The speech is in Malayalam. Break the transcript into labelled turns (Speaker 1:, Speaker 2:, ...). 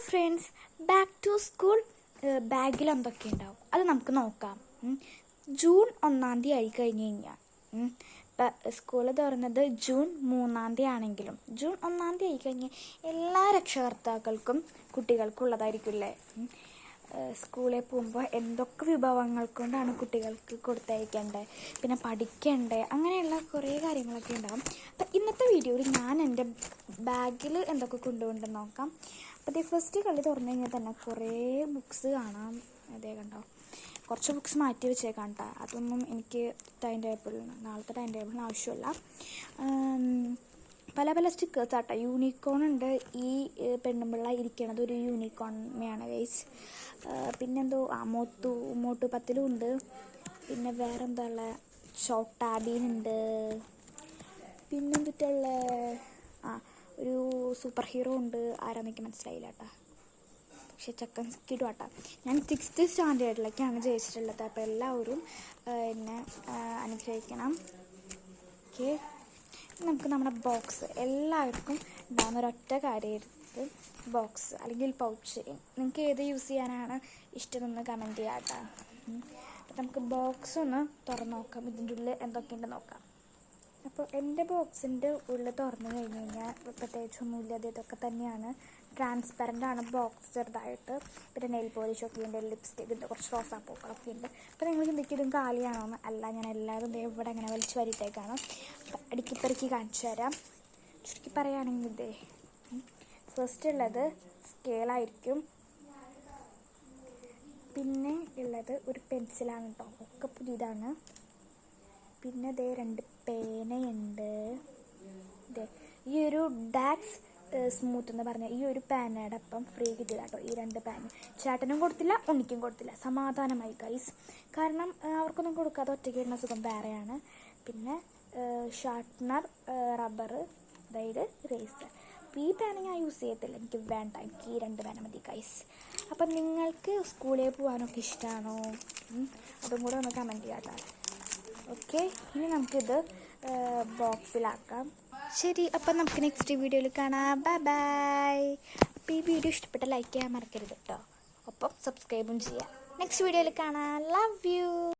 Speaker 1: ഫ്രണ്ട്സ്, ബാക്ക് ടു സ്കൂൾ ബാഗിൽ എന്തൊക്കെ ഉണ്ടാവും അത് നമുക്ക് നോക്കാം. ജൂൺ 1 ആയി കഴിഞ്ഞ് കഴിഞ്ഞാൽ ഇപ്പം സ്കൂൾ തുറന്നത് ജൂൺ 3 ആണെങ്കിലും ജൂൺ 1 ആയി കഴിഞ്ഞാൽ എല്ലാ രക്ഷകർത്താക്കൾക്കും കുട്ടികൾക്കുള്ളതായിരിക്കില്ലേ. സ്കൂളിൽ പോകുമ്പോൾ എന്തൊക്കെ വിഭവങ്ങൾ കൊണ്ടാണ് കുട്ടികൾക്ക് കൊടുത്തയക്കേണ്ടത്, പിന്നെ പഠിക്കേണ്ടത്, അങ്ങനെയുള്ള കുറേ കാര്യങ്ങളൊക്കെ ഉണ്ടാകും. അപ്പം ഇന്നത്തെ വീഡിയോയിൽ ഞാൻ എൻ്റെ ബാഗിൽ എന്തൊക്കെ കൊണ്ടുപോകുന്നുണ്ടെന്ന് നോക്കാം. അപ്പോൾ ഫസ്റ്റ് കളി തുറന്നു കഴിഞ്ഞാൽ തന്നെ കുറേ ബുക്സ് കാണാം. അതേ കണ്ടോ, കുറച്ച് ബുക്സ് മാറ്റി വെച്ചേക്കാം കേട്ടോ. അതൊന്നും എനിക്ക് നാളത്തെ ടൈം ടേബിളിന് ആവശ്യമില്ല. പല പല സ്റ്റിക്കേഴ്സ് ആട്ടോ. യൂണിക്കോൺ ഉണ്ട്. ഈ പെണ്ണുമ്പിള്ള ഇരിക്കണത് ഒരു യൂണിക്കോണിനെയാണ് ഗൈസ്. പിന്നെന്തോ മോട്ടു പത്തിലും ഉണ്ട്. പിന്നെ വേറെന്താ ഉള്ളത്, ചോട്ടാബീനുണ്ട്. പിന്നെന്തിട്ടുള്ള ഒരു സൂപ്പർ ഹീറോ ഉണ്ട്. ആരാന്നൊക്കെ മനസ്സിലായില്ല കേട്ടോ, പക്ഷെ ചക്കൻ കിടുവാട്ടാ. ഞാൻ 6th സ്റ്റാൻഡേർഡിലേക്കാണ് ജയിച്ചിട്ടുള്ളത്. അപ്പോൾ എല്ലാവരും എന്നെ അനുഗ്രഹിക്കണം. ഓക്കെ, നമുക്ക് നമ്മുടെ ബോക്സ് എല്ലാവർക്കും ഉണ്ടാകുന്ന ഒരൊറ്റ കാര്യമായിട്ട് ബോക്സ് അല്ലെങ്കിൽ പൗച്ച്. നിങ്ങൾക്ക് ഏത് യൂസ് ചെയ്യാനാണ് ഇഷ്ടമെന്ന് കമൻറ്റ് ചെയ്യാം കേട്ടോ. അപ്പം നമുക്ക് ബോക്സ് ഒന്ന് തുറന്ന് നോക്കാം, ഇതിൻ്റെ ഉള്ളിൽ എന്തൊക്കെയുണ്ടെന്ന് നോക്കാം. അപ്പോൾ എൻ്റെ ബോക്സിൻ്റെ ഉള്ളിൽ തുറന്നു കഴിഞ്ഞ് കഴിഞ്ഞാൽ പ്രത്യേകിച്ചൊന്നുമില്ല, അത് ഇതൊക്കെ തന്നെയാണ്. ട്രാൻസ്പെറൻ്റ് ആണ് ബോക്സ് ചെറുതായിട്ട്. പിന്നെ നെയിൽ പോളിഷൊക്കെ ഉണ്ട്, ലിപ്സ്റ്റിക് ഉണ്ട്, കുറച്ച് റോസാപ്പൂക്കളൊക്കെ ഉണ്ട്. അപ്പോൾ നിങ്ങൾ ചിന്തിക്കും കാലിയാണോന്ന്. അല്ല, ഞാൻ എല്ലാവരും ഇവിടെ അങ്ങനെ വലിച്ചു വരിട്ടേക്കാണ്. അടുക്കിപ്പെറുക്കി കാണിച്ചു തരാം. ചുരുക്കി പറയുകയാണെങ്കിൽ ഇതേ ഫസ്റ്റ് ഉള്ളത് സ്കെയിലായിരിക്കും. പിന്നെ ഉള്ളത് ഒരു പെൻസിലാണ് കേട്ടോ, ഒക്കെ പുതിയതാണ്. പിന്നെ ഇതേ 2 പേനയുണ്ട്. ഇതേ ഈ ഒരു ഡാക്സ് സ്മൂത്ത് എന്ന് പറഞ്ഞ ഈ ഒരു പാനയുടെ ഒപ്പം ഫ്രീ കിട്ടിയതാട്ടോ ഈ 2 പാൻ. ചേട്ടനും കൊടുത്തില്ല, ഉണ്ണിക്കും കൊടുത്തില്ല. സമാധാനമായി ഗൈസ്, കാരണം അവർക്കൊന്നും കൊടുക്കാതെ ഒറ്റയ്ക്ക് ഇടുന്ന സുഖം വേറെയാണ്. പിന്നെ ഷാർപ്നർ, റബ്ബർ, അതായത് റേസർ. അപ്പോൾ ഈ പാന ഞാൻ യൂസ് ചെയ്യത്തില്ല, എനിക്ക് വേണ്ട, എനിക്ക് ഈ 2 പാന മതി ഗൈസ്. അപ്പം നിങ്ങൾക്ക് സ്കൂളിൽ പോകാനൊക്കെ ഇഷ്ടമാണോ? അതും കൂടെ ഒന്ന് കമൻറ്റ് ചെയ്യാം കേട്ടോ. ഓക്കെ, ഇനി നമുക്കിത് ബോക്സിലാക്കാം. ശരി, അപ്പം നമുക്ക് നെക്സ്റ്റ് വീഡിയോയിൽ കാണാം. Bye bye. അപ്പോൾ ഈ വീഡിയോ ഇഷ്ടപ്പെട്ട ലൈക്ക് ചെയ്യാൻ മറക്കരുത് കേട്ടോ. ഒപ്പം സബ്സ്ക്രൈബും ചെയ്യാം. നെക്സ്റ്റ് വീഡിയോയിൽ കാണാം. Love you.